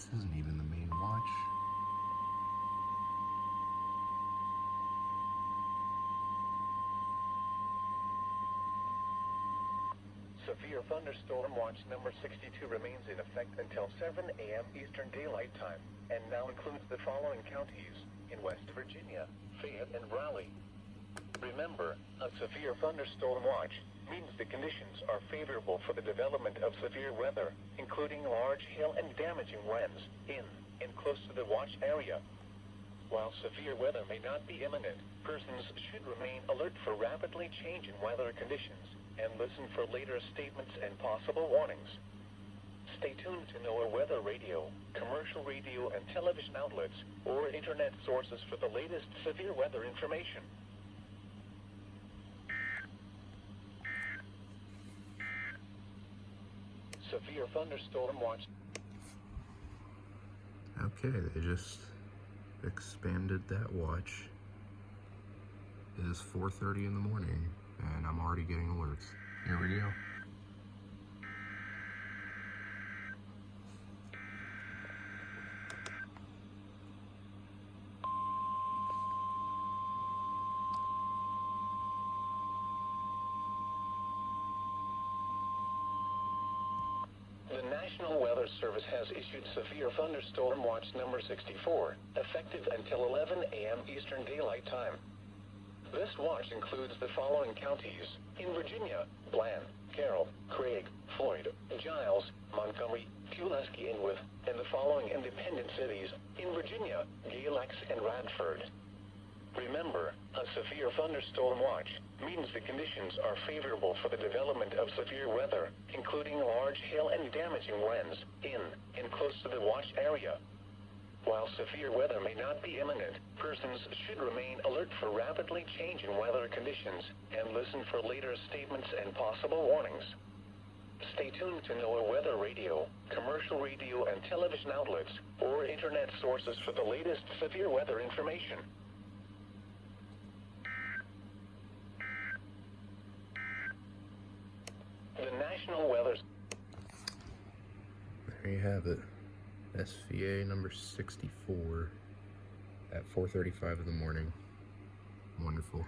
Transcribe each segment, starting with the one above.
This isn't even the main watch. Severe thunderstorm watch number 62 remains in effect until 7 a.m. Eastern Daylight Time, and now includes the following counties in West Virginia, Fayette, and Raleigh. Remember, a severe thunderstorm watch means the conditions are favorable for the development of severe weather, including large hail and damaging winds in and close to the watch area. While severe weather may not be imminent, persons should remain alert for rapidly changing weather conditions and listen for later statements and possible warnings. Stay tuned to know our weather radio, commercial radio and television outlets, or internet sources for the latest severe weather information. Severe thunderstorm watch. Okay, they just expanded that watch. It is 4:30 in the morning, and I'm already getting alerts. Here we go. The National Weather Service has issued severe thunderstorm watch number 64, effective until 11 a.m. Eastern Daylight Time. This watch includes the following counties in Virginia: Bland, Carroll, Craig, Floyd, Giles, Montgomery, Pulaski, and Wythe, and the following independent cities in Virginia: Galax and Radford. Remember, a severe thunderstorm watch means the conditions are favorable for the development of severe weather, including large hail and damaging winds in and close to the watch area. While severe weather may not be imminent, persons should remain alert for rapidly changing weather conditions and listen for later statements and possible warnings. Stay tuned to know our weather radio, commercial radio and television outlets, or internet sources for the latest severe weather information. The National Weather. There you have it. SVA number 64 at 4:35 in the morning. Wonderful.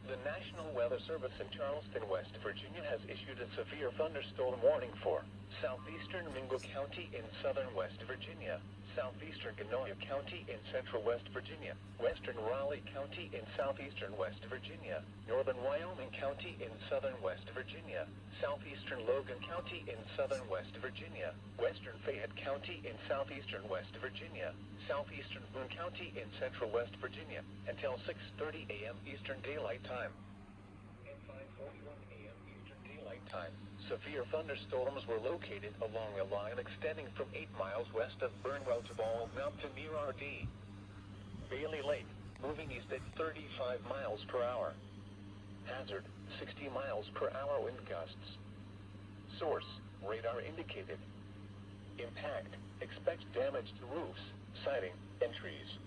The National Weather Service in Charleston, West Virginia has issued a severe thunderstorm warning for southeastern Mingo County in southern West Virginia, southeastern Genoa County in central West Virginia, western Raleigh County in southeastern West Virginia, northern Wyoming County in southern West Virginia, southeastern Logan County in southern West Virginia, western Fayette County in southeastern West Virginia, southeastern Boone County in central West Virginia, until 6:30 a.m. Eastern Daylight Time. At 5:41 a.m. Eastern Daylight Time, severe thunderstorms were located along a line extending from 8 miles west of Burnwell to Ball Mount to near RD. Bailey Lake, moving east at 35 miles per hour. Hazard, 60 miles per hour wind gusts. Source, radar indicated. Impact, expect damage to roofs, siding, and trees.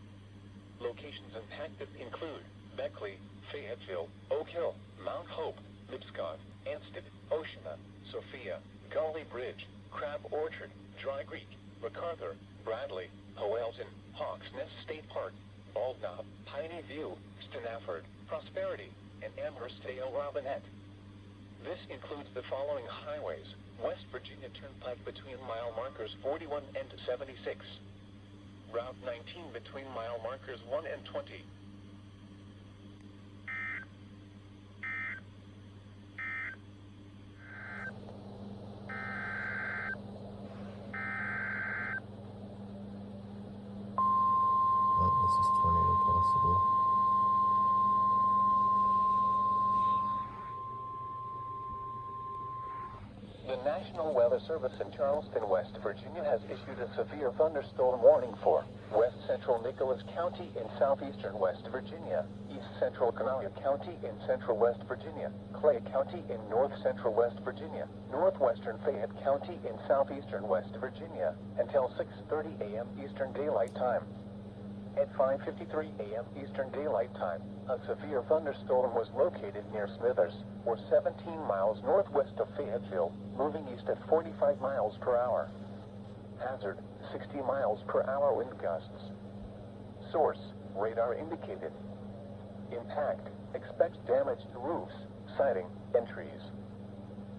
Locations impacted include Beckley, Fayetteville, Oak Hill, Mount Hope, Lipscott, Ansted, Oceana, Sophia, Gully Bridge, Crab Orchard, Dry Creek, MacArthur, Bradley, Howelton, Hawks Nest State Park, Bald Knob, Piney View, Stanafford, Prosperity, and Amherstdale Robinette. This includes the following highways: West Virginia Turnpike between mile markers 41 and 76. Route 19 between mile markers 1 and 20. Oh, this is tornado possible. The National Weather Service in Charleston, West Virginia has issued a severe thunderstorm warning for west central Nicholas County in southeastern West Virginia, east central Kanawha County in central West Virginia, Clay County in north central West Virginia, northwestern Fayette County in southeastern West Virginia, until 6:30 a.m. Eastern Daylight Time. At 5:53 a.m. Eastern Daylight Time, a severe thunderstorm was located near Smithers, or 17 miles northwest of Fayetteville, moving east at 45 miles per hour. Hazard, 60 miles per hour wind gusts. Source, radar indicated. Impact, expects damage to roofs, siding, and trees.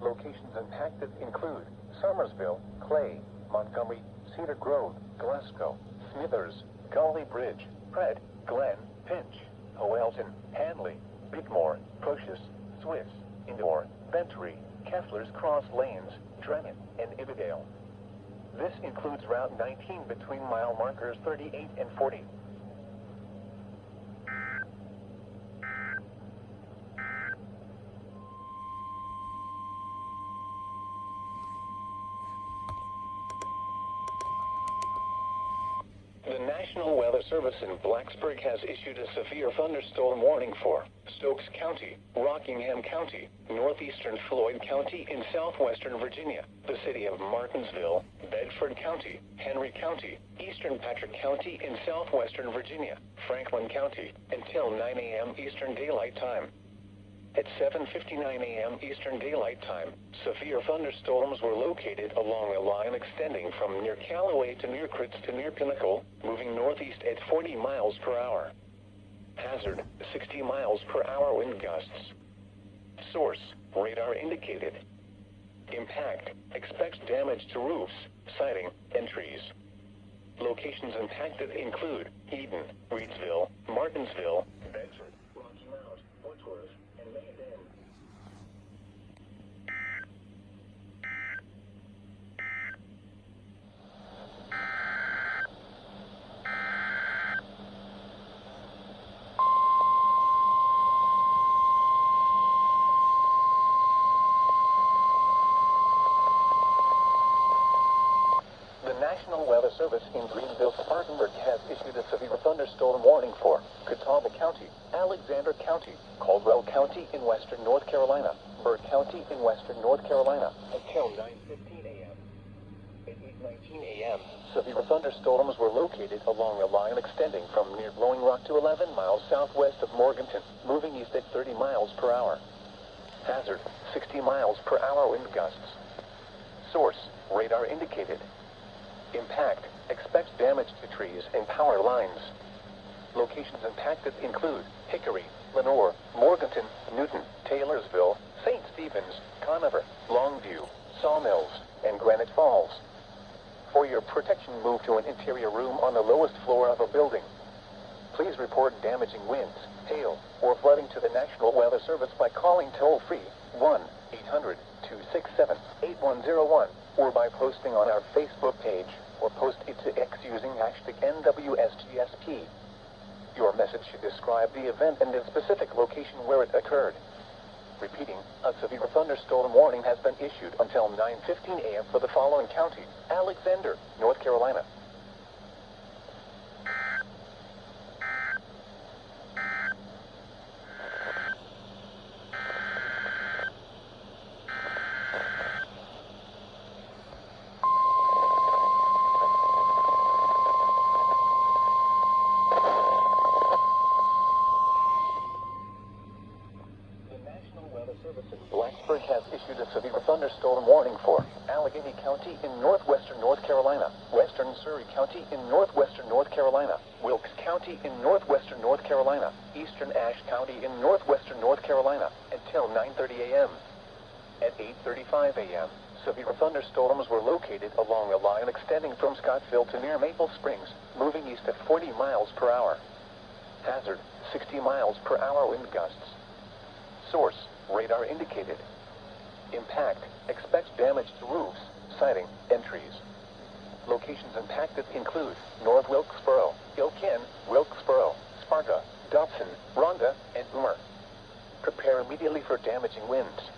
Locations impacted include Somersville, Clay, Montgomery, Cedar Grove, Glasgow, Smithers, Gully Bridge, Pratt, Glen, Pinch, Howelton, Hanley, Bigmore, Pocious, Swiss, Indore, Bentry, Kessler's Cross Lanes, Drennan, and Ibidale. This includes Route 19 between mile markers 38 and 40. The National Weather Service in Blacksburg has issued a severe thunderstorm warning for Stokes County, Rockingham County, northeastern Floyd County in southwestern Virginia, the city of Martinsville, Bedford County, Henry County, eastern Patrick County in southwestern Virginia, Franklin County, until 9 a.m. Eastern Daylight Time. At 7:59 a.m. Eastern Daylight Time, severe thunderstorms were located along a line extending from near Callaway to near Critz to near Pinnacle, moving northeast at 40 miles per hour. Hazard, 60 miles per hour wind gusts. Source, radar indicated. Impact, expects damage to roofs, siding, and trees. Locations impacted include Eden, Reedsville, Martinsville, Bedford, Rocky Mount, Woodsworth, and Maiden. The National Weather Service in Greenville-Spartanburg has issued a severe thunderstorm warning for Catawba County, Alexander County, Caldwell County in western North Carolina, Byrd County in western North Carolina, until 9:15 a.m. At 8:19 a.m., severe thunderstorms were located along a line extending from near Blowing Rock to 11 miles southwest of Morganton, moving east at 30 miles per hour. Hazard, 60 miles per hour wind gusts. Source, radar indicated. Impact, expects damage to trees and power lines. Locations impacted include Hickory, Lenoir, Morganton, Newton, Taylorsville, St. Stephen's, Conover, Longview, Sawmills, and Granite Falls. For your protection, move to an interior room on the lowest floor of a building. Please report damaging winds, hail, or flooding to the National Weather Service by calling toll-free 1-800-267-8101 or by posting on our Facebook page, or post it to X using hashtag NWSGSP. Your message should describe the event and the specific location where it occurred. Repeating, a severe thunderstorm warning has been issued until 9:15 a.m. for the following county: Alexander, North Carolina. Blacksburg has issued a severe thunderstorm warning for Allegheny County in northwestern North Carolina, western Surrey County in northwestern North Carolina, Wilkes County in northwestern North Carolina, eastern Ashe County in northwestern North Carolina, until 9:30 a.m. At 8:35 a.m., severe thunderstorms were located along a line extending from Scottsville to near Maple Springs, moving east at 40 miles per hour. Hazard, 60 miles per hour wind gusts. Source, radar indicated. Impact, expects damage to roofs, siding, and trees. Locations impacted include North Wilkesboro, Ilkin, Wilkesboro, Sparta, Dobson, Rhonda, and Boomer. Prepare immediately for damaging winds.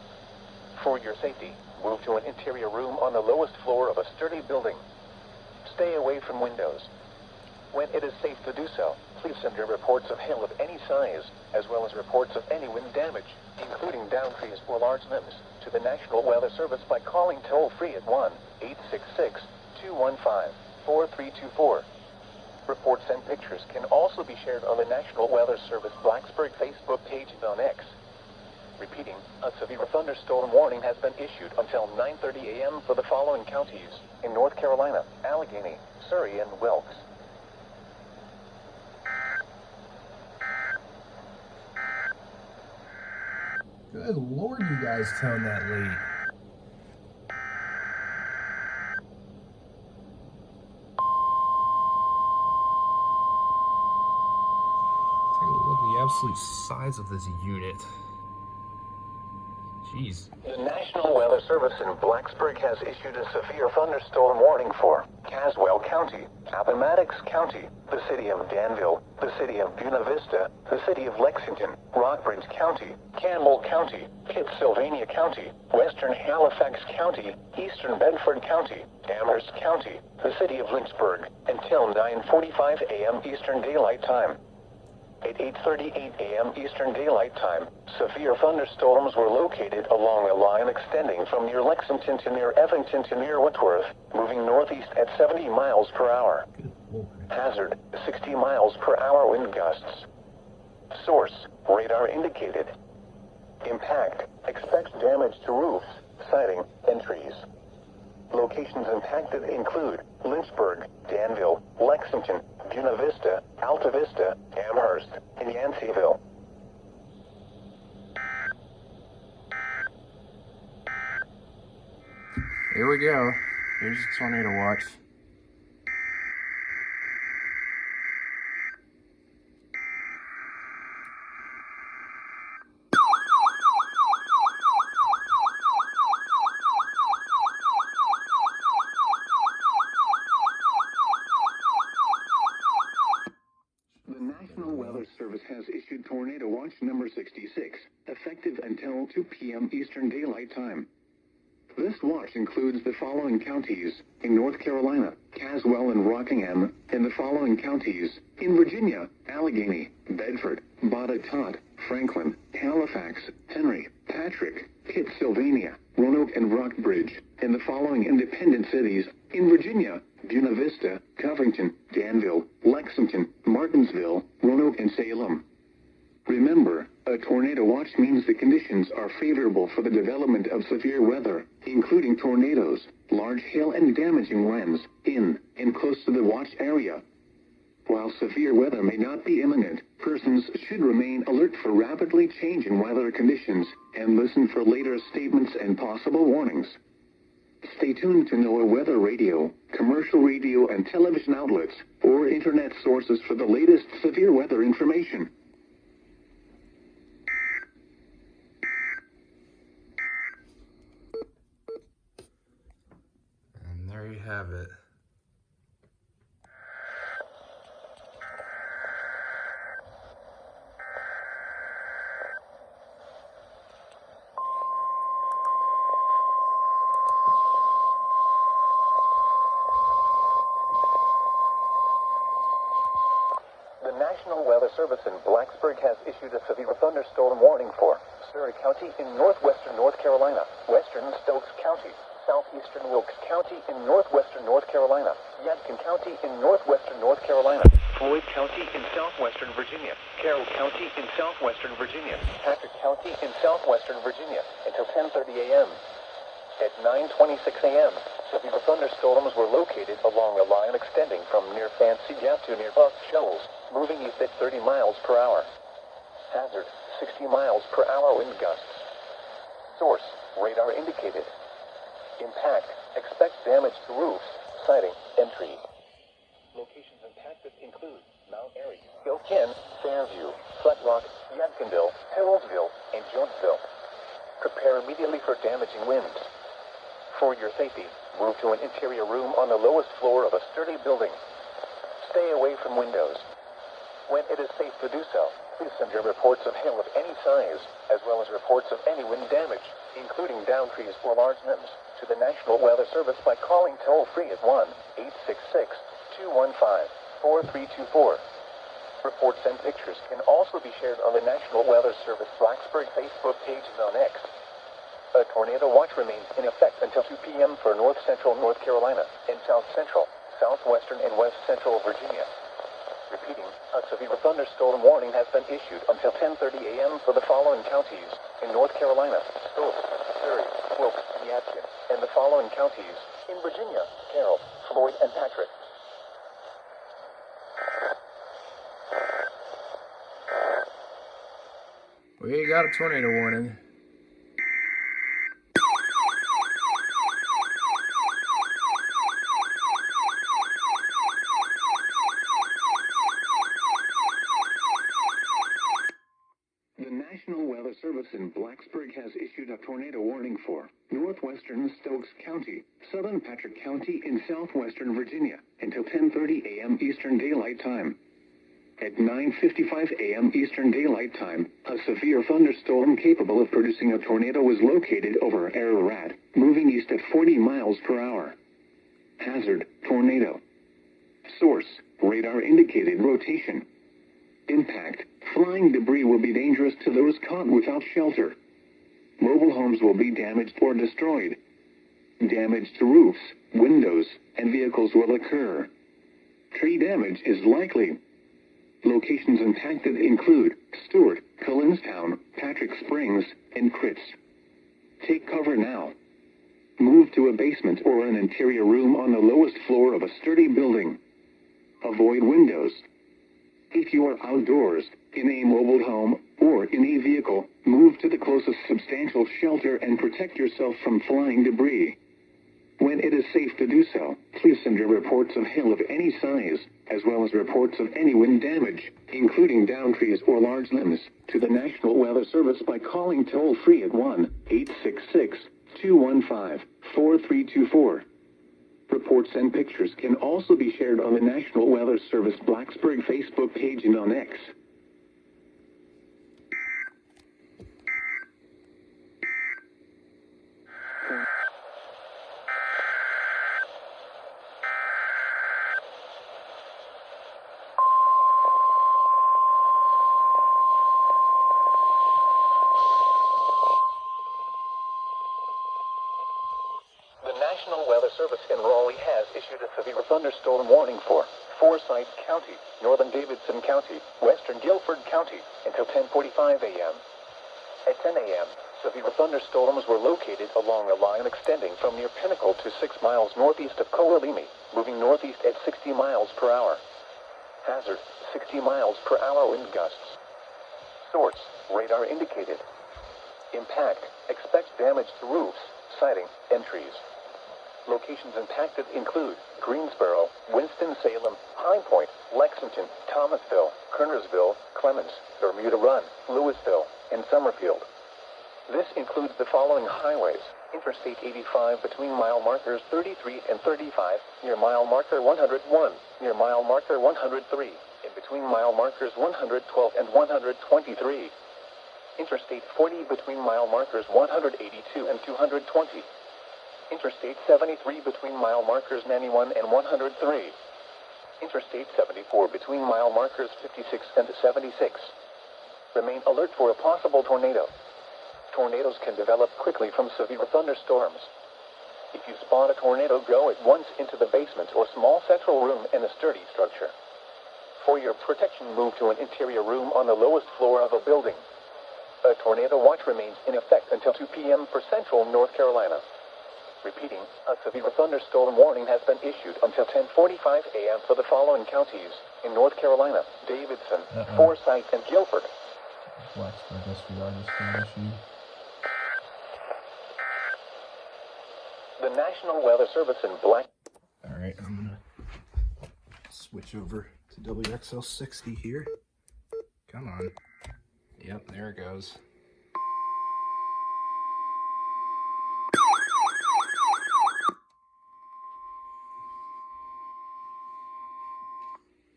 For your safety, move to an interior room on the lowest floor of a sturdy building. Stay away from windows. When it is safe to do so, please send your reports of hail of any size, as well as reports of any wind damage, including downed trees or large limbs, to the National Weather Service by calling toll-free at 1-866-215-4324. Reports and pictures can also be shared on the National Weather Service Blacksburg Facebook page and on X. Repeating, a severe thunderstorm warning has been issued until 9:30 a.m. for the following counties in North Carolina: Allegheny, Surrey, and Wilkes. Good Lord, you guys tone that late. Take a look at the absolute size of this unit. Jeez. The National Weather Service in Blacksburg has issued a severe thunderstorm warning for Caswell County, Appomattox County, the city of Danville, the city of Buena Vista, the city of Lexington, Rockbridge County, Campbell County, Pittsylvania County, Western Halifax County, Eastern Bedford County, Amherst County, the city of Lynchburg, until 9:45 a.m. Eastern Daylight Time. At 8:38 a.m. Eastern Daylight Time, severe thunderstorms were located along a line extending from near Lexington to near Evington to near Whitworth, moving northeast at 70 miles per hour. Hazard, 60 miles per hour wind gusts. Source, radar indicated. Impact, expect damage to roofs, siding, and trees. Locations impacted include Lynchburg, Danville, Lexington, Buena Vista, Alta Vista, Amherst, and Yanceyville. Here we go. Here's the tornado watch. The National Weather Service has issued Tornado Watch number 66, effective until 2 p.m. Eastern Daylight Time. This watch includes the following counties in North Carolina: Caswell and Rockingham, in the following counties in Virginia: Allegheny, Bedford, Botetourt, Franklin, Halifax, Henry, Patrick, Pittsylvania, Roanoke, and Rockbridge, in the following independent cities in Virginia: Buena Vista, Covington, Danville, Lexington, Martinsville, Roanoke, and Salem. Remember, a tornado watch means the conditions are favorable for the development of severe weather, including tornadoes, large hail, and damaging winds in and close to the watch area. While severe weather may not be imminent, persons should remain alert for rapidly changing weather conditions and listen for later statements and possible warnings. Stay tuned to NOAA weather radio, commercial radio and television outlets, or internet sources for the latest severe weather information. And there you have it. The National Weather Service in Blacksburg has issued a severe thunderstorm warning for Surrey County in northwestern North Carolina, western Stokes County, southeastern Wilkes County in northwestern North Carolina, Yadkin County in northwestern North Carolina, Floyd County in southwestern Virginia, Carroll County in southwestern Virginia, Patrick County in southwestern Virginia, until 10:30 a.m. At 9:26 a.m., severe thunderstorms were located along a line extending from near Fancy Gap to near Buck Shoals, moving east at 30 miles per hour. Hazard, 60 miles per hour wind gusts. Source, radar indicated. Impact, expect damage to roofs, siding, and trees. Locations impacted include Mount Airy, Gilkin, Fairview, Flat Rock, Yadkinville, Harrodsville, and Jonesville. Prepare immediately for damaging winds. For your safety, move to an interior room on the lowest floor of a sturdy building. Stay away from windows. When it is safe to do so, Please send your reports of hail of any size, as well as reports of any wind damage, including downed trees or large limbs, to the National Weather Service by calling toll-free at 1-866-215-4324. Reports and pictures can also be shared on the National Weather Service Blacksburg Facebook page and on X. A tornado watch remains in effect until 2 p.m. for north-central North Carolina and south-central, southwestern, and west-central Virginia. Repeating, a severe thunderstorm warning has been issued until 10:30 a.m. for the following counties in North Carolina: Stokes, Surrey, Wilkes, Yadkin, and the following counties in Virginia: Carroll, Floyd, and Patrick. We got a tornado warning. The National Weather Service in Blacksburg has issued a tornado warning for northwestern Stokes County, southern Patrick County, and southwestern Virginia until 10:30 a.m. Eastern Daylight Time. At 9:55 a.m. Eastern Daylight Time, a severe thunderstorm capable of producing a tornado was located over Ararat, moving east at 40 miles per hour. Hazard: tornado. Source: radar indicated rotation. Impact: flying debris will be dangerous to those caught without shelter. Mobile homes will be damaged or destroyed. Damage to roofs, windows, and vehicles will occur. Tree damage is likely. Locations impacted include Stewart, Collinstown, Patrick Springs, and Critz. Take cover now. Move to a basement or an interior room on the lowest floor of a sturdy building. Avoid windows. If you are outdoors, in a mobile home, or in a vehicle, move to the closest substantial shelter and protect yourself from flying debris. When it is safe to do so, please send your reports of hail of any size, as well as reports of any wind damage, including downed trees or large limbs, to the National Weather Service by calling toll-free at 1-866-215-4324. Reports and pictures can also be shared on the National Weather Service Blacksburg Facebook page and on X. The National Weather Service in Raleigh has issued a severe thunderstorm warning for Forsyth County, northern Davidson County, western Guilford County, until 10:45 a.m. At 10 a.m., severe thunderstorms were located along a line extending from near Pinnacle to 6 miles northeast of Coalimi, moving northeast at 60 miles per hour. Hazard: 60 miles per hour wind gusts. Source: radar indicated. Impact: expect damage to roofs, siding, and trees. Locations impacted include Greensboro, Winston-Salem, High Point, Lexington, Thomasville, Kernersville, Clemens, Bermuda Run, Louisville, and Summerfield. This includes the following highways: Interstate 85 between mile markers 33 and 35, near mile marker 101, near mile marker 103, and between mile markers 112 and 123. Interstate 40 between mile markers 182 and 220. Interstate 73 between mile markers 91 and 103. Interstate 74 between mile markers 56 and 76. Remain alert for a possible tornado. Tornadoes can develop quickly from severe thunderstorms. If you spot a tornado, go at once into the basement or small central room in a sturdy structure. For your protection, move to an interior room on the lowest floor of a building. A tornado watch remains in effect until 2 p.m. for central North Carolina. Repeating, a severe thunderstorm warning has been issued until 10:45 a.m. for the following counties in North Carolina: Davidson, Forsyth, and Guilford. Blacksburg SVR has been issued. The National Weather Service in Black. Alright, I'm gonna switch over to WXL 60 here. Come on. Yep, there it goes.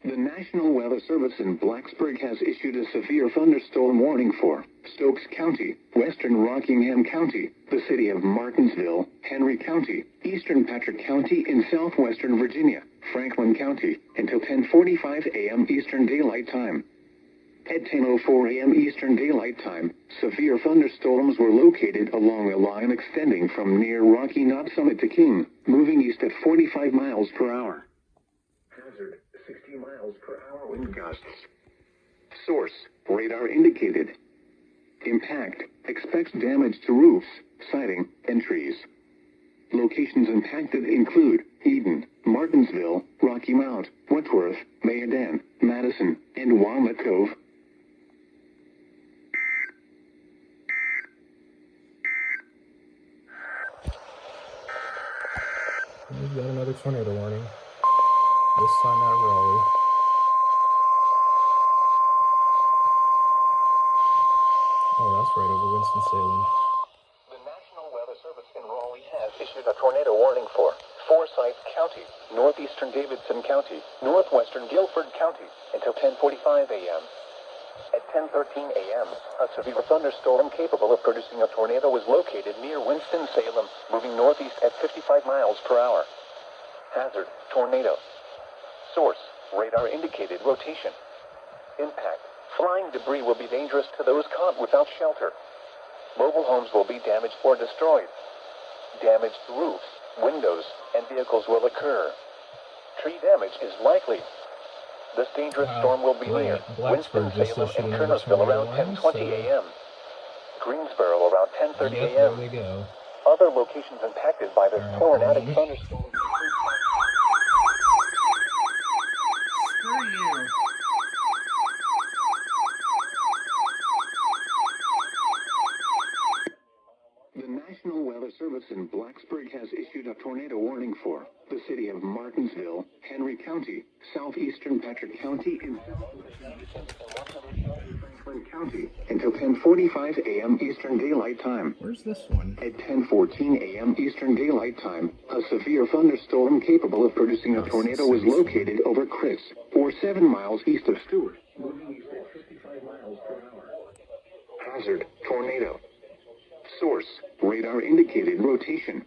The National Weather Service in Blacksburg has issued a severe thunderstorm warning for Stokes County, Western Rockingham County, the city of Martinsville, Henry County, Eastern Patrick County in southwestern Virginia, Franklin County, until 10:45 a.m. Eastern Daylight Time. At 10:04 a.m. Eastern Daylight Time, severe thunderstorms were located along a line extending from near Rocky Knot Summit to King, moving east at 45 miles per hour. Hazard, 60 miles per hour wind gusts. Source, radar indicated. Impact, expects damage to roofs, siding, and trees. Locations impacted include Eden, Martinsville, Rocky Mount, Wentworth, Mayodan, Madison, and Walnut Cove. We've got another tornado warning. This time at Raleigh. Oh, that's right over Winston-Salem. The National Weather Service in Raleigh has issued a tornado warning for Forsyth County, northeastern Davidson County, northwestern Guilford County until 10:45 a.m. At 10:13 a.m., a severe thunderstorm capable of producing a tornado was located near Winston-Salem, moving northeast at 55 miles per hour. Hazard, tornado. Source, radar indicated rotation. Impact, flying debris will be dangerous to those caught without shelter. Mobile homes will be damaged or destroyed. Damaged roofs, windows, and vehicles will occur. Tree damage is likely. This dangerous storm will be near Winston-Salem and Kernersville around 10:20 a.m. Greensboro around 10:30 a.m. There they go. Other locations impacted by this tornadic thunderstorm. Screw you. The National Weather Service in Blacksburg has issued a tornado warning for the city of Martinsville, Henry County, southeastern Patrick County, and Franklin County until 10:45 a.m. Eastern Daylight Time. Where's this one? At 10:14 a.m. Eastern Daylight Time, a severe thunderstorm capable of producing a tornado was located over Chris, or 7 miles east of Stewart, moving east at 55 miles per hour. Hazard, tornado. Source, radar indicated rotation.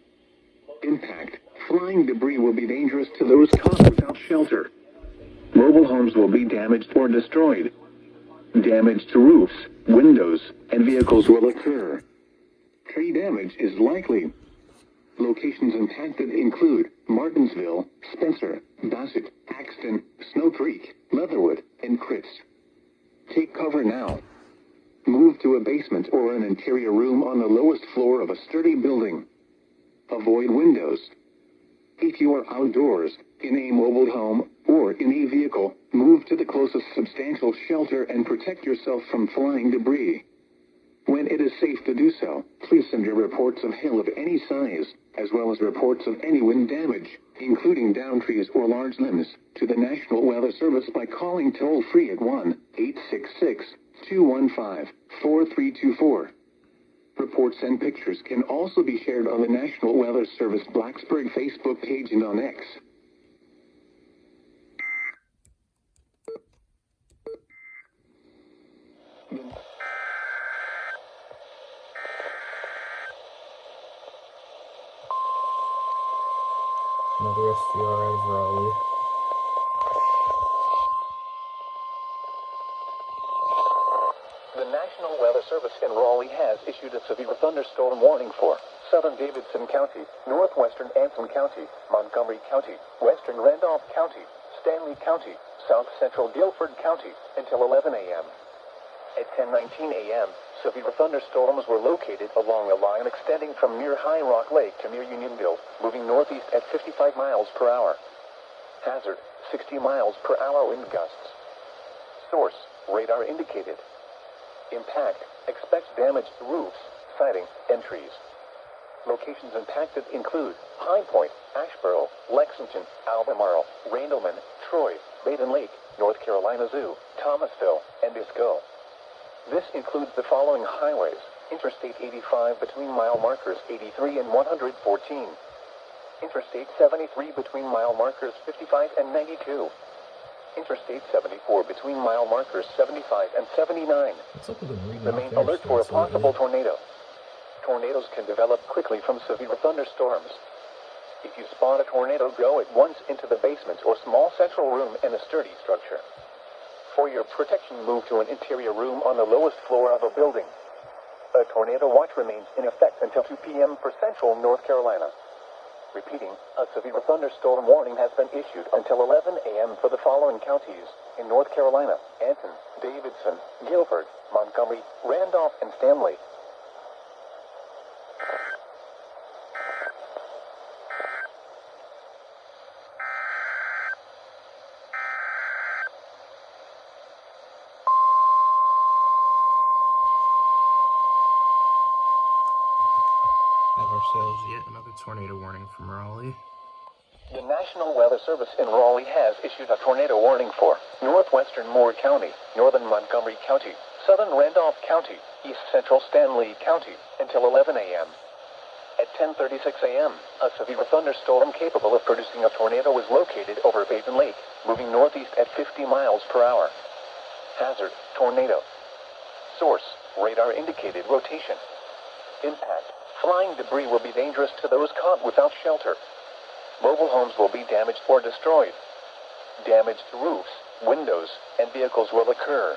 Impact, flying debris will be dangerous to those caught without shelter. Mobile homes will be damaged or destroyed. Damage to roofs, windows, and vehicles will occur. Tree damage is likely. Locations impacted include Martinsville, Spencer, Bassett, Axton, Snow Creek, Leatherwood, and Critz. Take cover now. Move to a basement or an interior room on the lowest floor of a sturdy building. Avoid windows. If you are outdoors, in a mobile home, or in a vehicle, move to the closest substantial shelter and protect yourself from flying debris. When it is safe to do so, please send your reports of hail of any size, as well as reports of any wind damage, including downed trees or large limbs, to the National Weather Service by calling toll-free at 1-866-215-4324. Reports and pictures can also be shared on the National Weather Service Blacksburg Facebook page and on X. Another SDR out of Raleigh. The National Weather Service in Raleigh has issued a severe thunderstorm warning for southern Davidson County, northwestern Anson County, Montgomery County, western Randolph County, Stanley County, south central Guilford County until 11 a.m. At 10:19 a.m., severe thunderstorms were located along a line extending from near High Rock Lake to near Unionville, moving northeast at 55 miles per hour. Hazard, 60 miles per hour wind gusts. Source, radar indicated. Impact, expects damage to roofs, siding, and trees. Locations impacted include High Point, Asheboro, Lexington, Albemarle, Randleman, Troy, Baden Lake, North Carolina Zoo, Thomasville, and Biscoe. This includes the following highways: Interstate 85 between mile markers 83 and 114. Interstate 73 between mile markers 55 and 92. Interstate 74 between mile markers 75 and 79. What's up with them reading off Remain alert for a interstates lately? possible tornado. Tornadoes can develop quickly from severe thunderstorms. If you spot a tornado, go at once into the basement or small central room in a sturdy structure. For your protection, move to an interior room on the lowest floor of a building. A tornado watch remains in effect until 2 p.m. for central North Carolina. Repeating, a severe thunderstorm warning has been issued until 11 a.m. for the following counties in North Carolina: Anson, Davidson, Guilford, Montgomery, Randolph, and Stanley. Have ourselves yet another tornado warning from Raleigh. The National Weather Service in Raleigh has issued a tornado warning for northwestern Moore County, northern Montgomery County, southern Randolph County, east central Stanley County until 11 a.m. At 10:36 a.m., a severe thunderstorm capable of producing a tornado was located over Basin Lake, moving northeast at 50 miles per hour. Hazard: tornado. Source: radar indicated rotation. Impact: flying debris will be dangerous to those caught without shelter. Mobile homes will be damaged or destroyed. Damage to roofs, windows, and vehicles will occur.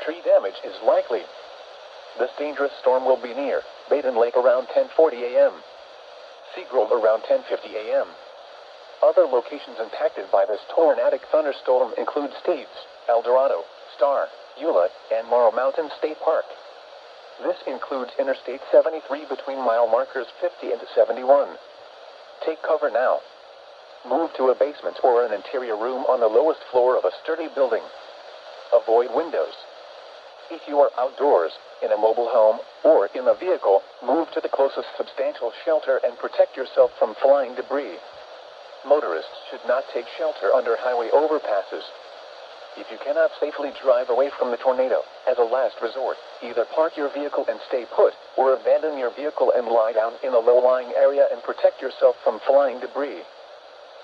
Tree damage is likely. This dangerous storm will be near Baden Lake around 10:40 a.m. Seagrove around 10:50 a.m. Other locations impacted by this tornadic thunderstorm include States, El Dorado, Star, Eula, and Morrow Mountain State Park. This includes Interstate 73 between mile markers 50 and 71. Take cover now. Move to a basement or an interior room on the lowest floor of a sturdy building. Avoid windows. If you are outdoors, in a mobile home, or in a vehicle, move to the closest substantial shelter and protect yourself from flying debris. Motorists should not take shelter under highway overpasses. If you cannot safely drive away from the tornado, as a last resort, either park your vehicle and stay put, or abandon your vehicle and lie down in a low-lying area and protect yourself from flying debris.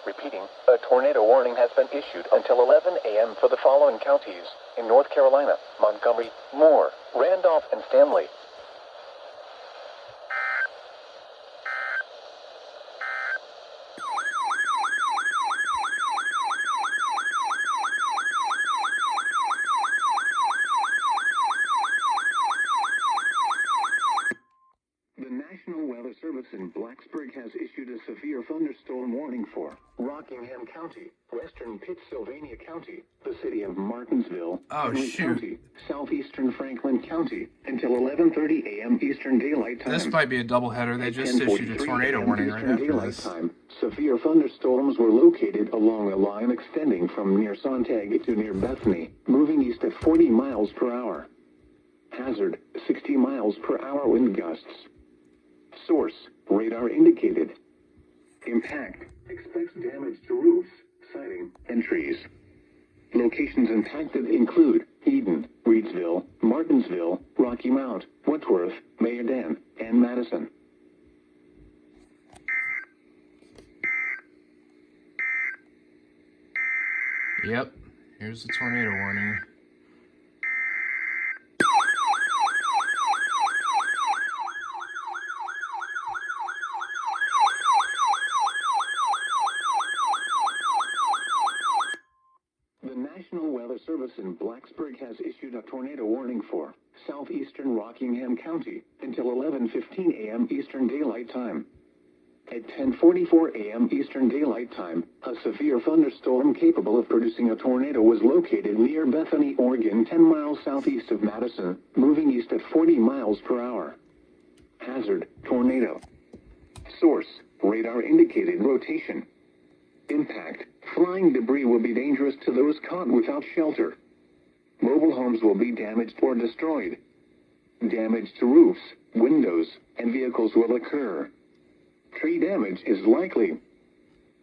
Repeating, a tornado warning has been issued until 11 a.m. for the following counties in North Carolina: Montgomery, Moore, Randolph, and Stanley. The National Weather Service in Blacksburg has issued a severe thunderstorm warning for Rockingham County, western Pittsylvania County, the city of Martinsville, Henry County, southeastern Franklin County, until 11:30 a.m. Eastern Daylight Time. This might be a doubleheader. They just issued a tornado warning right after this. Time. Severe thunderstorms were located along a line extending from near Sontag to near Bethany, moving east at 40 miles per hour. Hazard: 60 miles per hour wind gusts. Source: radar indicated. Impact: expects damage to roofs, siding, and trees. Locations impacted include Eden, Reedsville, Martinsville, Rocky Mount, Whitworth, Mayodan, and Madison. Yep, here's the tornado warning. The National Weather Service in Blacksburg has issued a tornado warning for southeastern Rockingham County until 11:15 a.m. Eastern Daylight Time. At 10:44 a.m. Eastern Daylight Time, a severe thunderstorm capable of producing a tornado was located near Bethany, Oregon, 10 miles southeast of Madison, moving east at 40 miles per hour. Hazard: tornado. Source: radar indicated rotation. Impact: flying debris will be dangerous to those caught without shelter. Mobile homes will be damaged or destroyed. Damage to roofs, windows, and vehicles will occur. Tree damage is likely.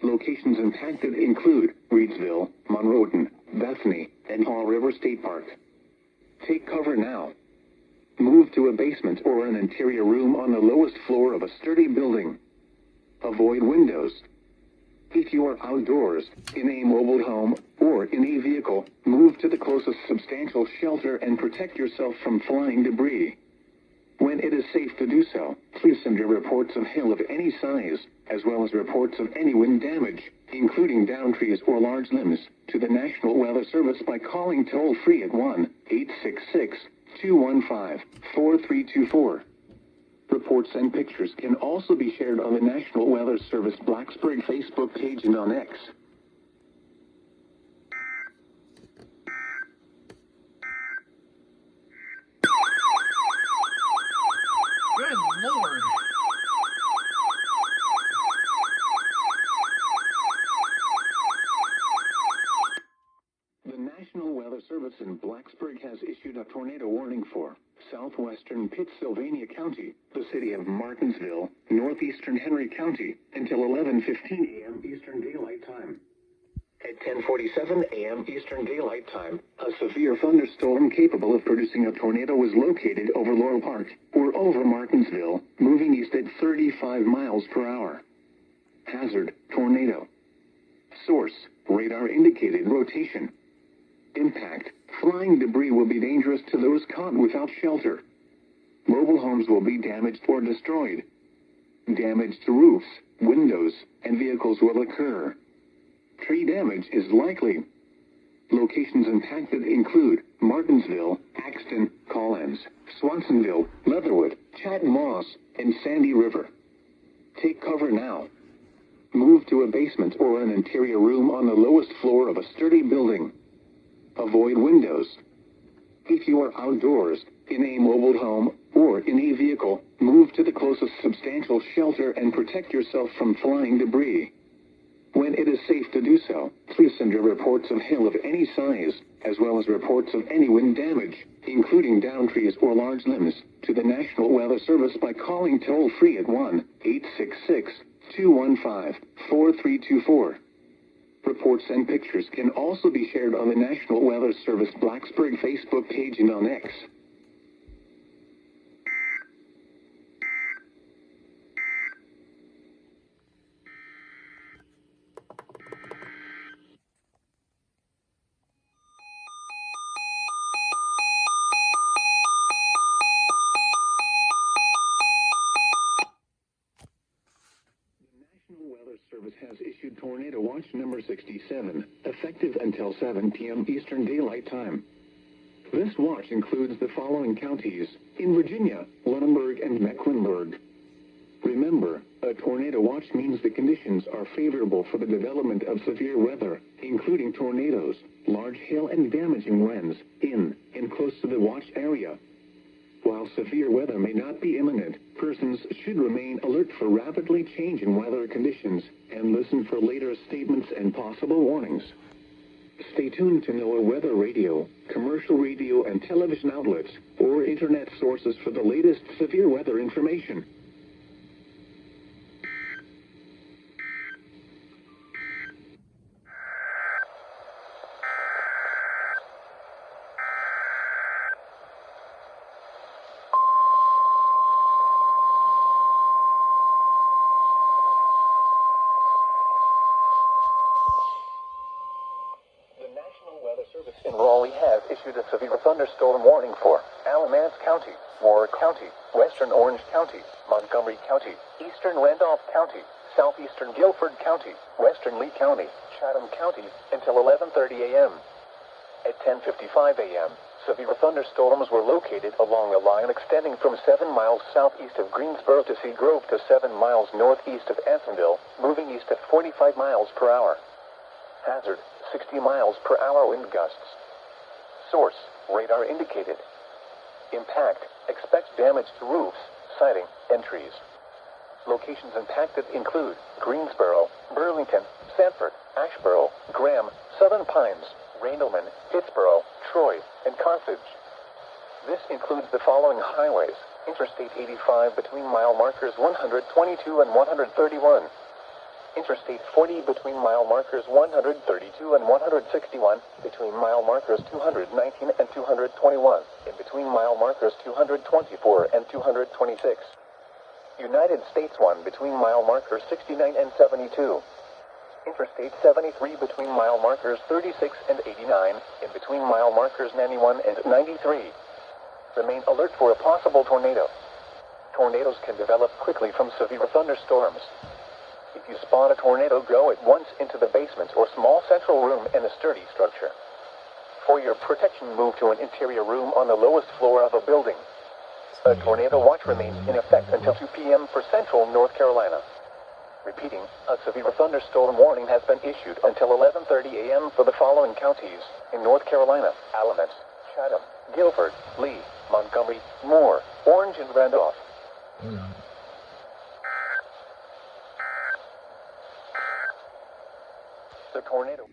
Locations impacted include Reedsville, Monroe, Bethany, and Haw River State Park. Take cover now. Move to a basement or an interior room on the lowest floor of a sturdy building. Avoid windows. If you are outdoors, in a mobile home, or in a vehicle, move to the closest substantial shelter and protect yourself from flying debris. When it is safe to do so, please send your reports of hail of any size, as well as reports of any wind damage, including down trees or large limbs, to the National Weather Service by calling toll-free at 1-866-215-4324. Reports and pictures can also be shared on the National Weather Service Blacksburg Facebook page and on X. Good Lord! The National Weather Service in Blacksburg has issued a tornado warning for southwestern Pittsylvania County, the city of Martinsville, northeastern Henry County, until 11:15 a.m. Eastern Daylight Time. At 10:47 a.m. Eastern Daylight Time, a severe thunderstorm capable of producing a tornado was located over Laurel Park, or over Martinsville, moving east at 35 miles per hour. Hazard, tornado. Source, radar indicated rotation. Impact, flying debris will be dangerous to those caught without shelter. Mobile homes will be damaged or destroyed. Damage to roofs, windows, and vehicles will occur. Tree damage is likely. Locations impacted include Martinsville, Axton, Collins, Swansonville, Leatherwood, Chat Moss, and Sandy River. Take cover now. Move to a basement or an interior room on the lowest floor of a sturdy building. Avoid windows. If you are outdoors, in a mobile home, or in a vehicle, move to the closest substantial shelter and protect yourself from flying debris. When it is safe to do so, please send your reports of hail of any size, as well as reports of any wind damage, including down trees or large limbs, to the National Weather Service by calling toll-free at 1-866-215-4324. Reports and pictures can also be shared on the National Weather Service Blacksburg Facebook page and on X. Service has issued Tornado Watch number 67, effective until 7 p.m. Eastern Daylight Time. This watch includes the following counties in Virginia: Lunenburg and Mecklenburg. Remember, a tornado watch means the conditions are favorable for the development of severe weather, including tornadoes, large hail and damaging winds, in and close to the watch area. While severe weather may not be imminent, persons should remain alert for rapidly changing weather conditions and listen for later statements and possible warnings. Stay tuned to NOAA weather radio, commercial radio and television outlets, or internet sources for the latest severe weather information. In Raleigh has issued a severe thunderstorm warning for Alamance County, Warwick County, Western Orange County, Montgomery County, Eastern Randolph County, Southeastern Guilford County, Western Lee County, Chatham County until 11:30 a.m. At 10:55 a.m., severe thunderstorms were located along a line extending from 7 miles southeast of Greensboro to Sea Grove to 7 miles northeast of Ansonville, moving east at 45 miles per hour. Hazard, 60 miles per hour wind gusts. Source, radar indicated. Impact, expect damage to roofs, siding, and trees. Locations impacted include Greensboro, Burlington, Sanford, Asheboro, Graham, Southern Pines, Randleman, Pittsboro, Troy, and Carthage. This includes the following highways: Interstate 85 between mile markers 122 and 131. Interstate 40 between mile markers 132 and 161, between mile markers 219 and 221, and between mile markers 224 and 226. United States 1 between mile markers 69 and 72. Interstate 73 between mile markers 36 and 89, in between mile markers 91 and 93. Remain alert for a possible tornado. Tornadoes can develop quickly from severe thunderstorms. If you spot a tornado, go at once into the basement or small central room in a sturdy structure. For your protection, move to an interior room on the lowest floor of a building. A tornado watch remains in effect until 2 p.m. for central North Carolina. Repeating, a severe thunderstorm warning has been issued until 11:30 a.m. for the following counties in North Carolina: Alamance, Chatham, Guilford, Lee, Montgomery, Moore, Orange, and Randolph. The tornado.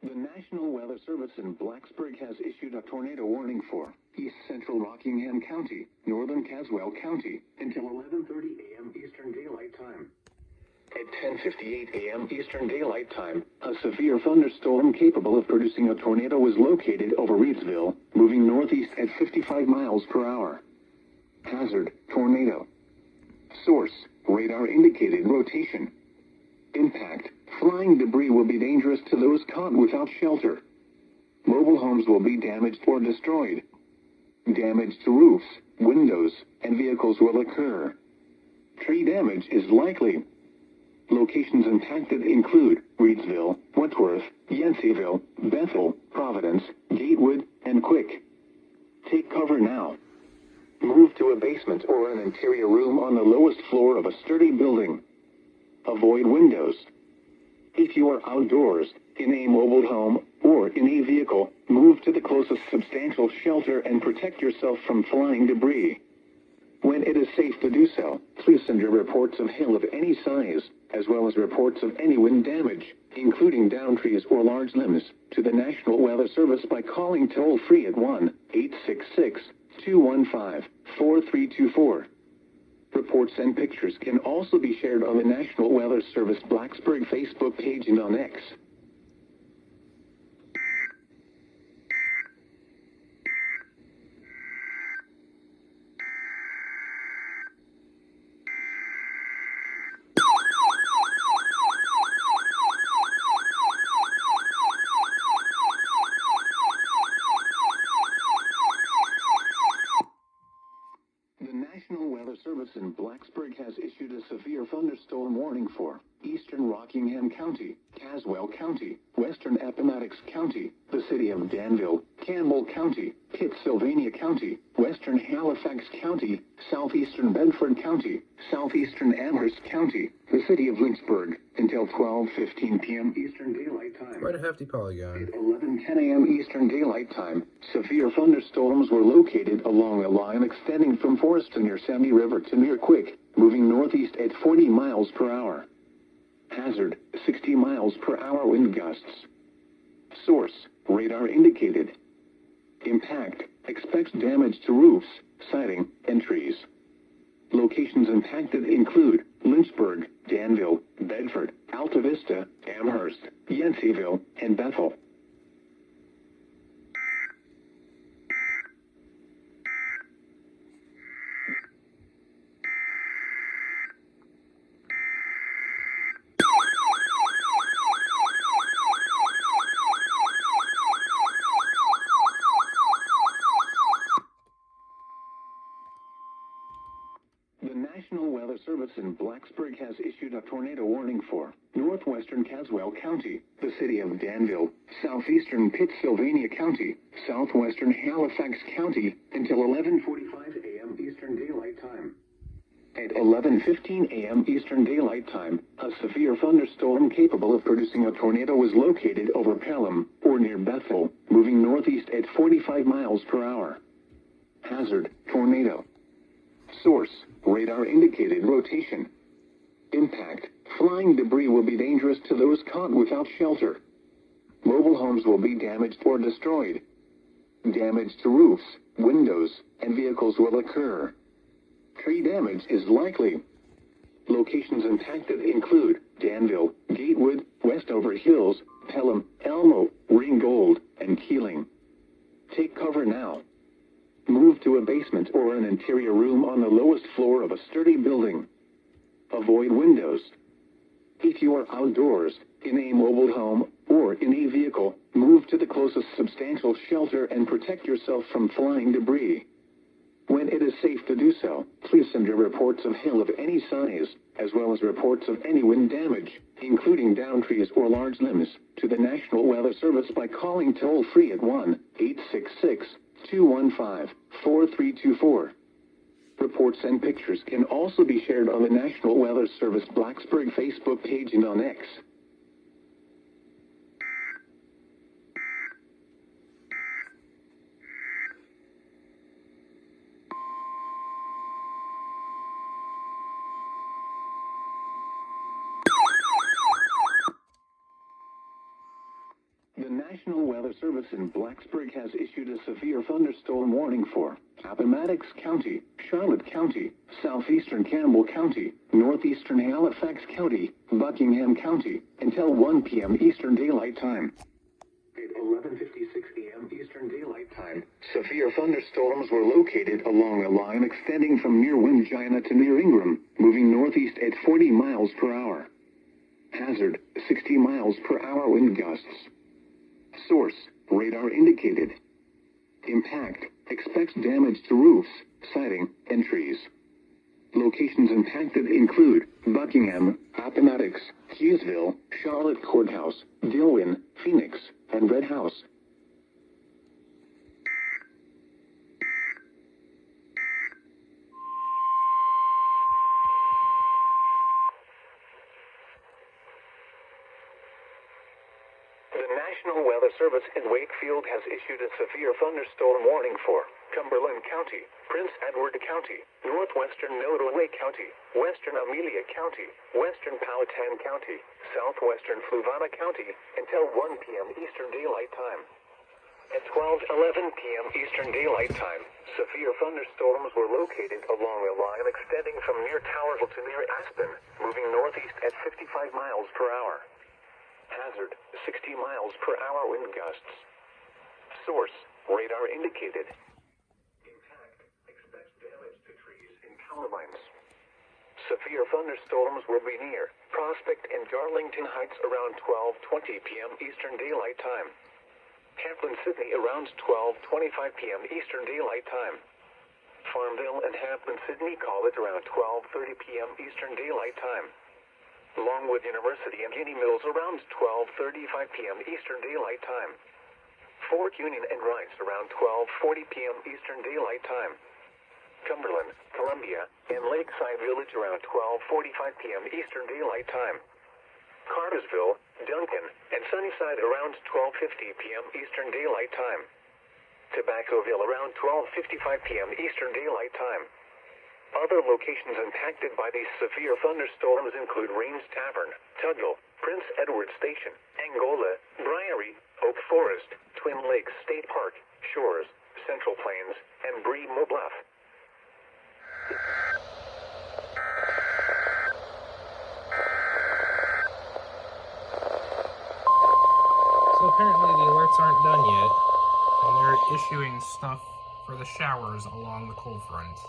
The National Weather Service in Blacksburg has issued a tornado warning for East Central Rockingham County, Northern Caswell County, until 11:30 a.m. Eastern Daylight Time. At 10:58 a.m. Eastern Daylight Time, a severe thunderstorm capable of producing a tornado was located over Reidsville, moving northeast at 55 miles per hour. Hazard: tornado. Source: radar indicated rotation. Impact: flying debris will be dangerous to those caught without shelter. Mobile homes will be damaged or destroyed. Damage to roofs, windows, and vehicles will occur. Tree damage is likely. Locations impacted include Reidsville, Wentworth, Yanceyville, Bethel, Providence, Gatewood, and Quick. Take cover now. Move to a basement or an interior room on the lowest floor of a sturdy building. Avoid windows. If you are outdoors, in a mobile home, or in a vehicle, move to the closest substantial shelter and protect yourself from flying debris. When it is safe to do so, please send your reports of hail of any size, as well as reports of any wind damage, including downed trees or large limbs, to the National Weather Service by calling toll-free at 1-866-215-4324. Reports and pictures can also be shared on the National Weather Service Blacksburg Facebook page and on X. The National Weather Service in Blacksburg has issued a severe thunderstorm warning for Eastern Rockingham County, Caswell County, Western Appomattox County, the city of Danville, Campbell County, Pittsylvania County, Western Halifax County, Southeastern Bedford County, Southeastern Amherst County, the city of Lynchburg, until 12:15 p.m. Eastern Daylight Time. Quite a hefty polygon. At 11:10 a.m. Eastern Daylight Time, severe thunderstorms were located along a line extending from Forest near Sammy River to near Quick, moving northeast at 40 miles per hour. Hazard: 60 miles per hour wind gusts. Source: radar indicated. Impact: expect damage to roofs, siding, and trees. Locations impacted include Lynchburg, Danville, Bedford, Alta Vista, Amherst, Yanceyville, and Bethel. The National Weather Service in Blacksburg has issued a tornado warning for northwestern Caswell County, the city of Danville, southeastern Pittsylvania County, southwestern Halifax County, until 11:45 a.m. Eastern Daylight Time. At 11:15 a.m. Eastern Daylight Time, a severe thunderstorm capable of producing a tornado was located over Pelham, or near Bethel, moving northeast at 45 miles per hour. Hazard: tornado. Source: radar indicated rotation. Impact: flying debris will be dangerous to those caught without shelter. Mobile homes will be damaged or destroyed. Damage to roofs, windows, and vehicles will occur. Tree damage is likely. Locations impacted include Danville, Gatewood, Westover Hills, Pelham, Elmo, Ringgold, and Keeling. Take cover now. Move to a basement or an interior room on the lowest floor of a sturdy building. Avoid windows. If you are outdoors, in a mobile home, or in a vehicle, move to the closest substantial shelter and protect yourself from flying debris. When it is safe to do so, please send your reports of hail of any size, as well as reports of any wind damage, including downed trees or large limbs, to the National Weather Service by calling toll-free at 1-866-215-4324. Reports and pictures can also be shared on the National Weather Service Blacksburg Facebook page and on X. The National Weather Service in Blacksburg has issued a severe thunderstorm warning for Appomattox County, Charlotte County, southeastern Campbell County, northeastern Halifax County, Buckingham County, until 1 p.m. Eastern Daylight Time. At 11:56 a.m. Eastern Daylight Time, severe thunderstorms were located along a line extending from near Windgina to near Ingram, moving northeast at 40 miles per hour. Hazard, 60 miles per hour wind gusts. Source, radar indicated. Impact, expects damage to roofs, siding, and trees. Locations impacted include Buckingham, Appomattox, Hughesville, Charlotte Courthouse, Dillwyn, Phoenix, and Red House. The National Weather Service in Wakefield has issued a severe thunderstorm warning for Cumberland County, Prince Edward County, northwestern Nodaway County, western Amelia County, western Powhatan County, southwestern Fluvanna County, until 1 p.m. Eastern Daylight Time. At 12:11 p.m. Eastern Daylight Time, severe thunderstorms were located along a line extending from near Towerville to near Aspen, moving northeast at 55 miles per hour. Hazard, 60 miles per hour wind gusts. Source, radar indicated. Impact, expects damage to trees and power lines. Severe thunderstorms will be near Prospect and Darlington Heights around 12:20 p.m. Eastern Daylight Time. Hamplin Sydney around 12:25 p.m. Eastern Daylight Time. Farmville and Hamplin Sydney College around 12:30 p.m. Eastern Daylight Time. Longwood University and Guinea Mills around 12:35 p.m. Eastern Daylight Time. Fort Union and Rice around 12:40 p.m. Eastern Daylight Time. Cumberland, Columbia, and Lakeside Village around 12:45 p.m. Eastern Daylight Time. Cartersville, Duncan, and Sunnyside around 12:50 p.m. Eastern Daylight Time. Tobaccoville around 12:55 p.m. Eastern Daylight Time. Other locations impacted by these severe thunderstorms include Rains Tavern, Tuggle, Prince Edward Station, Angola, Briery, Oak Forest, Twin Lakes State Park, Shores, Central Plains, and Bremo Bluff. So apparently the alerts aren't done yet, and they're issuing stuff for the showers along the cold front.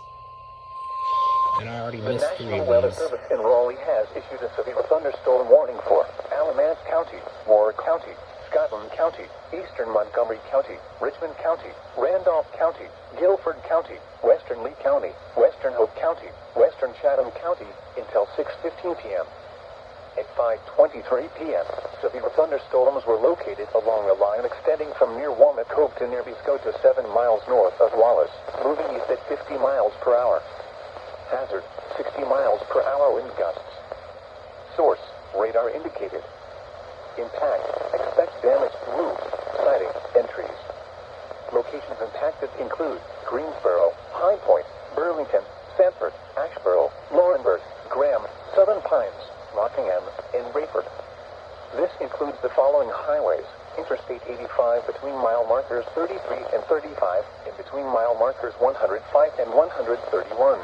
And I already missed 3 The National of Weather these. Service in Raleigh has issued a severe thunderstorm warning for Alamance County, Warwick County, Scotland County, Eastern Montgomery County, Richmond County, Randolph County, Guilford County, Western Lee County, Western Hope County, Western Chatham County, until 6:15 p.m. At 5:23 p.m., severe thunderstorms were located along a line extending from near Walnut Cove to near Biscoto 7 miles north of Wallace, moving east at 50 miles per hour. Hazard, 60 miles per hour wind gusts. Source, radar indicated. Impact, expect damage to roofs, siding, and trees. Locations impacted include Greensboro, High Point, Burlington, Sanford, Asheboro, Laurinburg, Graham, Southern Pines, Rockingham, and Rayford. This includes the following highways: Interstate 85 between mile markers 33 and 35, and between mile markers 105 and 131.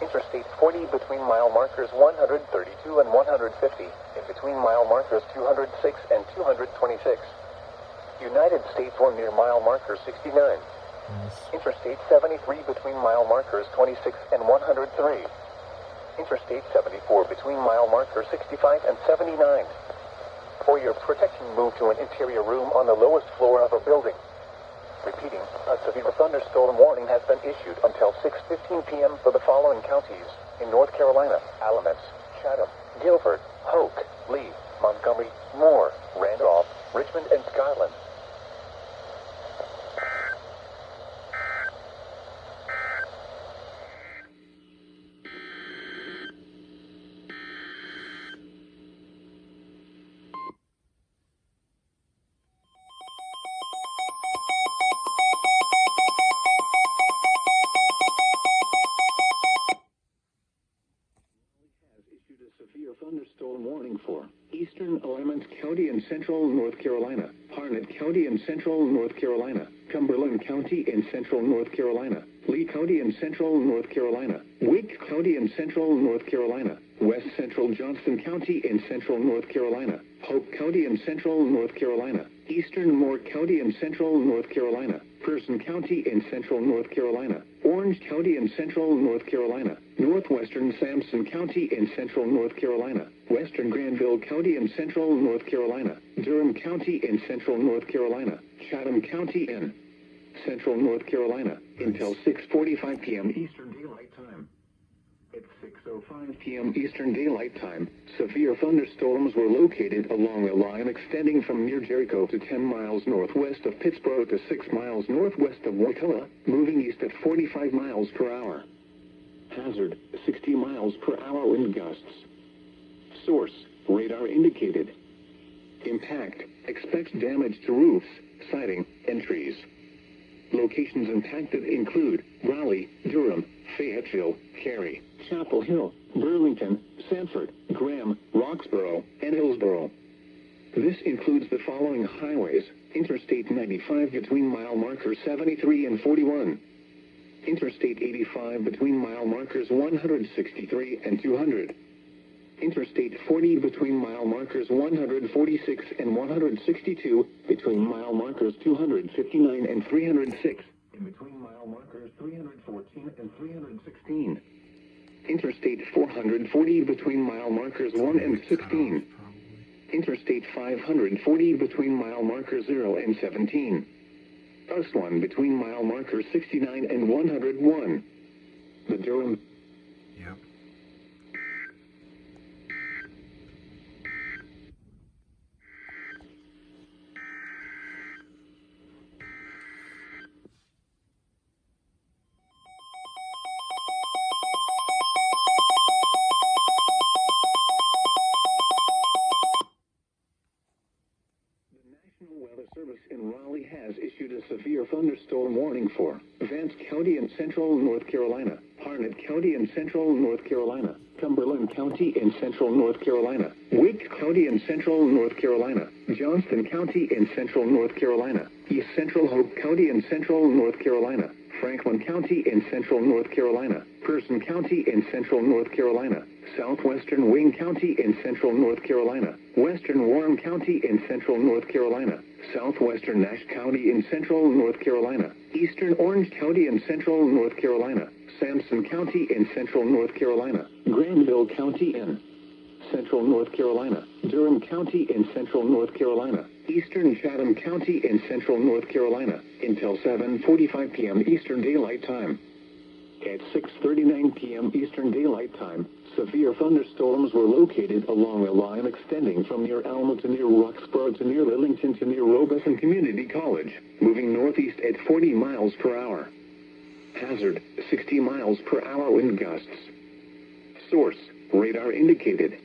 Interstate 40 between mile markers 132 and 150, in between mile markers 206 and 226. United States 1 near mile marker 69. Interstate 73 between mile markers 26 and 103. Interstate 74 between mile markers 65 and 79. For your protection, move to an interior room on the lowest floor of a building. Repeating, a severe thunderstorm warning has been issued until 6:15 p.m. for the following counties in North Carolina: Alamance, Chatham, Guilford, Hoke, Lee, Montgomery, Moore, Randolph, Richmond, and Skyland. Severe thunderstorm warning for eastern Alamance County in central North Carolina, Harnett County in central North Carolina, Cumberland County in central North Carolina, Lee County in central North Carolina, Wake County in central North Carolina, West Central Johnston County in central North Carolina, Hope County in central North Carolina, Eastern Moore County in central North Carolina, Person County in central North Carolina, Orange County in central North Carolina, Northwestern Sampson County in central North Carolina, Western Granville County in central North Carolina, Durham County in central North Carolina, Chatham County in central North Carolina, until 6:45 p.m. Eastern Daylight Time. At 6:05 p.m. Eastern Daylight Time, severe thunderstorms were located along a line extending from near Jericho to 10 miles northwest of Pittsburgh to 6 miles northwest of Wakulla, moving east at 45 miles per hour. Hazard, 60 miles per hour wind gusts. Source, radar indicated. Impact, expects damage to roofs, siding, and trees. Locations impacted include Raleigh, Durham, Fayetteville, Cary, Chapel Hill, Burlington, Sanford, Graham, Roxborough, and Hillsborough. This includes the following highways: Interstate 95 between mile markers 73 and 41. Interstate 85 between mile markers 163 and 200. Interstate 40 between mile markers 146 and 162, between mile markers 259 and 306, and between mile markers 314 and 316. Interstate 440 between mile markers 1 and 16. Interstate 540 between mile markers 0 and 17. US 1 between mile markers 69 and 101. The Durham. Yep. Weather Service in Raleigh has issued a severe thunderstorm warning for Vance County in central North Carolina, Harnett County in central North Carolina, Cumberland County in central North Carolina, Wake County in central North Carolina, Johnston County in central North Carolina, East Central Hope County in central North Carolina, Franklin County in central North Carolina, Person County in central North Carolina, Southwestern Wayne County in central North Carolina, Western Warren County in central North Carolina, Southwestern Nash County in central North Carolina, Eastern Orange County in central North Carolina, Sampson County in central North Carolina, Granville County in central North Carolina, Durham County in central North Carolina, Eastern Chatham County in central North Carolina, until 7:45 p.m. Eastern Daylight Time. At 6:39 p.m. Eastern Daylight Time, severe thunderstorms were located along a line extending from near Alma to near Roxborough to near Lillington to near Robeson Community College, moving northeast at 40 miles per hour. Hazard, 60 miles per hour wind gusts. Source, radar indicated.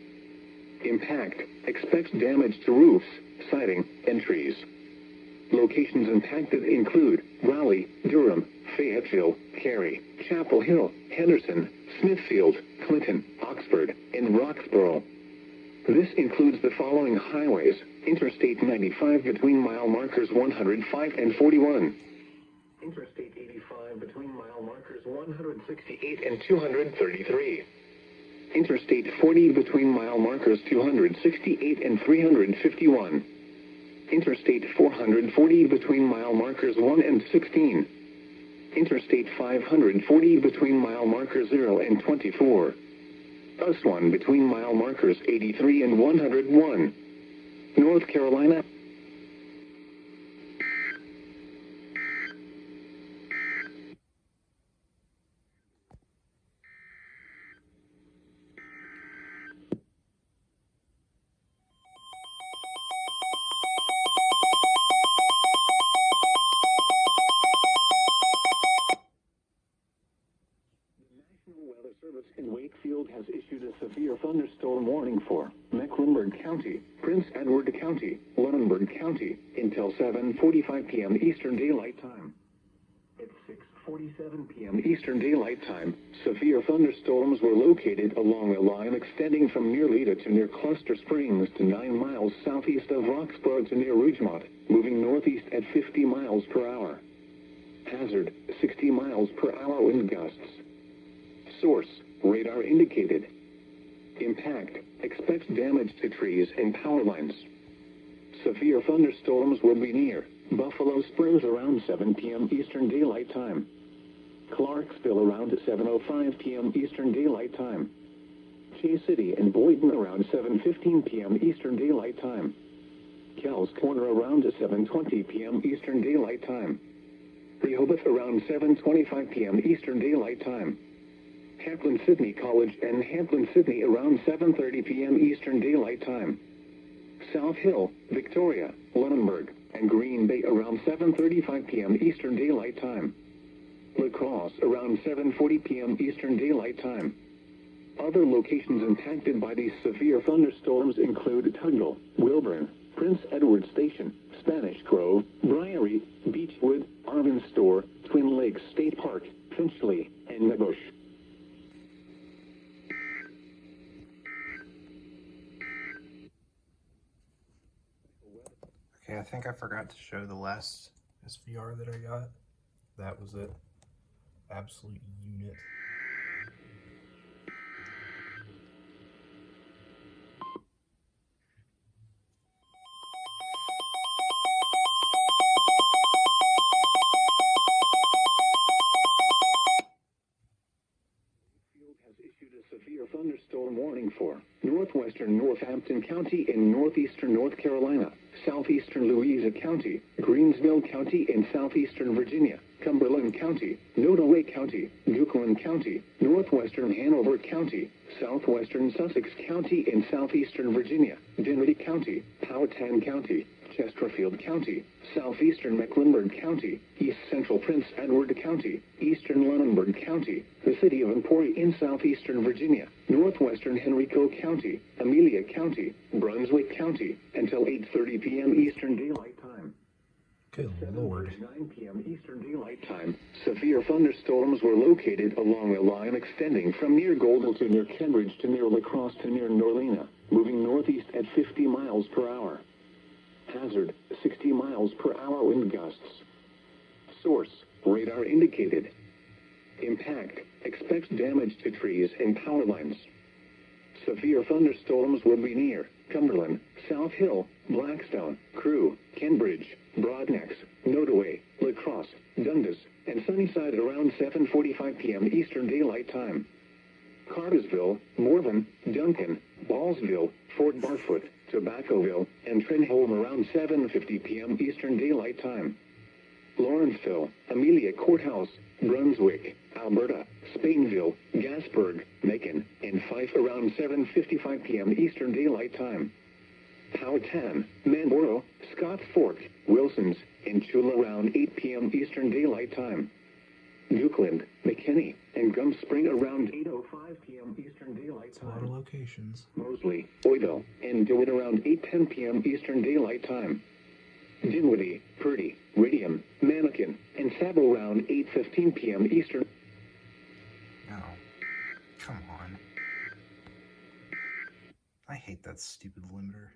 Impact, expects damage to roofs, siding, and trees. Locations impacted include Raleigh, Durham, Fayetteville, Cary, Chapel Hill, Henderson, Smithfield, Clinton, Oxford, and Roxborough. This includes the following highways: Interstate 95 between mile markers 105 and 41. Interstate 85 between mile markers 1 168 and 233. Interstate 40 between mile markers 268 and 351. Interstate 440 between mile markers 1 and 16. Interstate 540 between mile markers 0 and 24. US 1 between mile markers 83 and 101. North Carolina. Service in Wakefield has issued a severe thunderstorm warning for Mecklenburg County, Prince Edward County, Lunenburg County, until 7:45 p.m. Eastern Daylight Time. At 6:47 p.m. Eastern Daylight Time, severe thunderstorms were located along a line extending from near Leda to near Cluster Springs to 9 miles southeast of Roxborough to near Rougemont, moving northeast at 50 miles per hour. Hazard, 60 miles per hour wind gusts. Source, radar indicated. Impact, expects damage to trees and power lines. Severe thunderstorms will be near Buffalo Springs around 7 p.m. Eastern Daylight Time. Clarksville around 7:05 p.m. Eastern Daylight Time. Chase City and Boynton around 7:15 p.m. Eastern Daylight Time. Kells Corner around 7:20 p.m. Eastern Daylight Time. Rehoboth around 7:25 p.m. Eastern Daylight Time. Hampton Sydney College and Hampton Sydney around 7:30 p.m. Eastern Daylight Time. South Hill, Victoria, Lunenburg, and Green Bay around 7:35 p.m. Eastern Daylight Time. La Crosse around 7:40 p.m. Eastern Daylight Time. Other locations impacted by these severe thunderstorms include Tuggle, Wilburn, Prince Edward Station, Spanish Grove, Briery, Beechwood, Arvin Store, Twin Lakes State Park, Finchley, and Nabush. Okay, I think I forgot to show the last SVR that I got. That was it. Absolute unit. Has issued a severe thunderstorm warning for northwestern Northampton County in northeastern North Carolina, southeastern Louisa County, Greensville County in southeastern Virginia, Cumberland County, Nottoway County, Dukeland County, northwestern Hanover County, southwestern Sussex County in southeastern Virginia, Dinwiddie County, Powhatan County, Chesterfield County, southeastern Mecklenburg County, east central Prince Edward County, eastern Lunenburg County, the city of Emporia in southeastern Virginia, northwestern Henrico County, Amelia County, Brunswick County, until 8:30 p.m. Eastern Daylight Time. Good Lord. 9 p.m. Eastern Daylight Time, severe thunderstorms were located along a line extending from near Goldell to near Cambridge to near La Crosse to near Norlena, moving northeast at 50 miles per hour. Hazard, 60 miles per hour wind gusts. Source, radar indicated. Impact, expects damage to trees and power lines. Severe thunderstorms will be near Cumberland, South Hill, Blackstone, Crewe, Cambridge, Broadnecks, Nottoway, La Crosse, Dundas, and Sunnyside around 7:45 p.m. Eastern Daylight Time. Cartersville, Morven, Duncan, Ballsville, Fort Barfoot, Tobaccoville, and Trenholm around 7:50 p.m. Eastern Daylight Time. Lawrenceville, Amelia Courthouse, Brunswick, Alberta, Spainville, Gasburg, Macon, and Fife around 7:55 p.m. Eastern Daylight Time. Powhatan, Manborough, Scott Fork, Wilsons, and Chula around 8 p.m. Eastern Daylight Time. Dukeland, McKinney, and Gum Spring around 8:05 p.m. Eastern Daylight That's a lot of locations. Mosley, Oiville, and DeWitt around 8:10 p.m. Eastern Daylight Time. Dinwiddie, Purdy, Ridium, Mannequin, and Sabo around 8:15 p.m. Eastern. Oh, come on. I hate that stupid limiter.